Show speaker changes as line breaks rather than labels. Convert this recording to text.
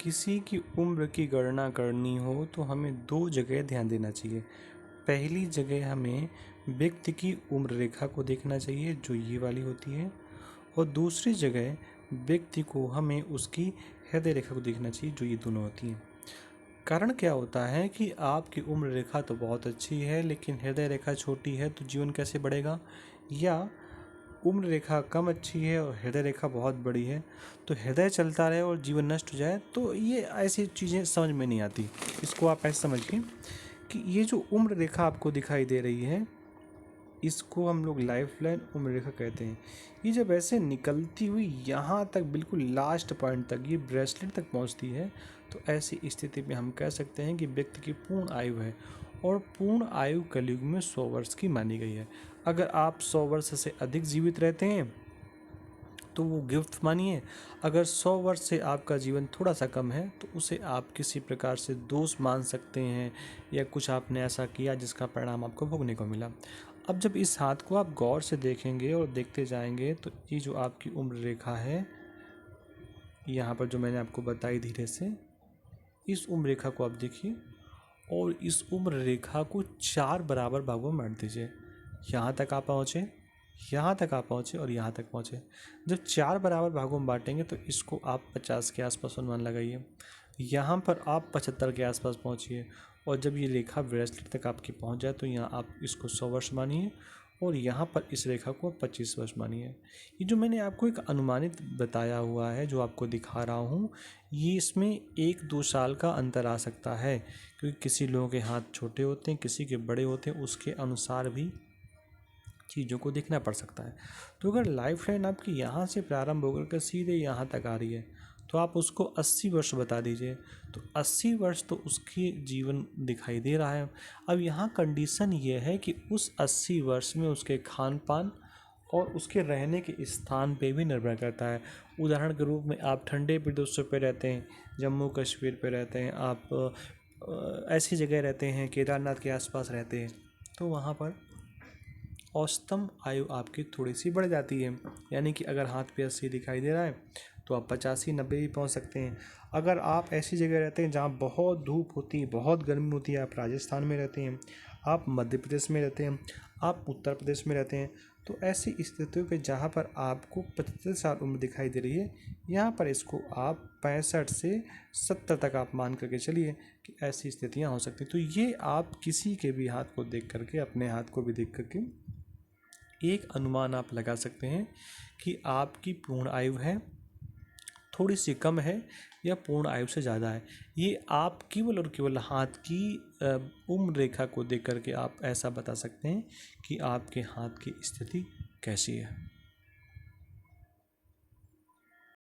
किसी की उम्र की गणना करनी हो तो हमें दो जगह ध्यान देना चाहिए। पहली जगह हमें व्यक्ति की उम्र रेखा को देखना चाहिए जो ये वाली होती है, और दूसरी जगह व्यक्ति को हमें उसकी हृदय रेखा को देखना चाहिए जो ये दोनों होती हैं। कारण क्या होता है कि आपकी उम्र रेखा तो बहुत अच्छी है लेकिन हृदय रेखा छोटी है, तो जीवन कैसे बढ़ेगा? या उम्र रेखा कम अच्छी है और हृदय रेखा बहुत बड़ी है, तो हृदय चलता रहे और जीवन नष्ट हो जाए, तो ये ऐसी चीज़ें समझ में नहीं आती। इसको आप ऐसे समझिए कि ये जो उम्र रेखा आपको दिखाई दे रही है, इसको हम लोग लाइफ लाइन उम्र रेखा कहते हैं। ये जब ऐसे निकलती हुई यहाँ तक बिल्कुल लास्ट पॉइंट तक ये ब्रेसलेट तक पहुँचती है, तो ऐसी स्थिति में हम कह सकते हैं कि व्यक्ति की पूर्ण आयु है, और पूर्ण आयु कलयुग में 100 वर्ष की मानी गई है। अगर आप 100 वर्ष से अधिक जीवित रहते हैं तो वो गिफ्ट मानिए। अगर 100 वर्ष से आपका जीवन थोड़ा सा कम है तो उसे आप किसी प्रकार से दोष मान सकते हैं, या कुछ आपने ऐसा किया जिसका परिणाम आपको भोगने को मिला। अब जब इस हाथ को आप गौर से देखेंगे और देखते जाएंगे तो ये जो आपकी उम्र रेखा है यहाँ पर जो मैंने आपको बताई धीरे से, इस उम्र रेखा को आप देखिए और इस उम्र रेखा को 4 बराबर भागों में बांट दीजिए। यहाँ तक आप पहुँचे, यहाँ तक आप पहुँचे और यहाँ तक पहुँचे। जब 4 बराबर भागों में बांटेंगे तो इसको आप 50 के आसपास अनुमान लगाइए। यहाँ पर आप 75 के आसपास पहुँचिए, और जब ये रेखा ब्रेसलेट तक आपकी पहुँच जाए तो यहाँ आप इसको 100 वर्ष मानिए, और यहाँ पर इस रेखा को 25 वर्ष मानिए। ये जो मैंने आपको एक अनुमानित बताया हुआ है, जो आपको दिखा रहा हूँ, ये इसमें 1-2 साल का अंतर आ सकता है, क्योंकि किसी लोगों के हाथ छोटे होते हैं, किसी के बड़े होते हैं, उसके अनुसार भी चीज़ों को देखना पड़ सकता है। तो अगर लाइफ लाइन आपकी यहाँ से प्रारंभ होकर के सीधे यहाँ तक आ रही है तो आप उसको 80 वर्ष बता दीजिए, तो 80 वर्ष तो उसकी जीवन दिखाई दे रहा है। अब यहाँ कंडीशन ये है कि उस 80 वर्ष में उसके खान पान और उसके रहने के स्थान पे भी निर्भर करता है। उदाहरण के रूप में आप ठंडे प्रदेशों पे रहते हैं, जम्मू कश्मीर पे रहते हैं, आप ऐसी जगह रहते हैं, केदारनाथ के आसपास रहते हैं, तो वहाँ पर औसतम आयु आपकी थोड़ी सी बढ़ जाती है। यानी कि अगर हाथ पे 80 दिखाई दे रहा है तो आप 85-90 भी पहुंच सकते हैं। अगर आप ऐसी जगह रहते हैं जहां बहुत धूप होती है, बहुत गर्मी होती है, आप राजस्थान में रहते हैं, आप मध्य प्रदेश में रहते हैं, आप उत्तर प्रदेश में रहते हैं, तो ऐसी स्थितियों पे जहां पर आपको 75 साल उम्र दिखाई दे रही है, यहाँ पर इसको आप 65 से 70 तक आप मान करके चलिए कि ऐसी स्थितियाँ हो सकती हैं। तो ये आप किसी के भी हाथ को देख करके, अपने हाथ को भी देख करके एक अनुमान आप लगा सकते हैं कि आपकी पूर्ण आयु है, थोड़ी सी कम है, या पूर्ण आयु से ज़्यादा है। ये आप केवल और केवल हाथ की उम्र रेखा को देख करके आप ऐसा बता सकते हैं कि आपके हाथ की स्थिति कैसी है।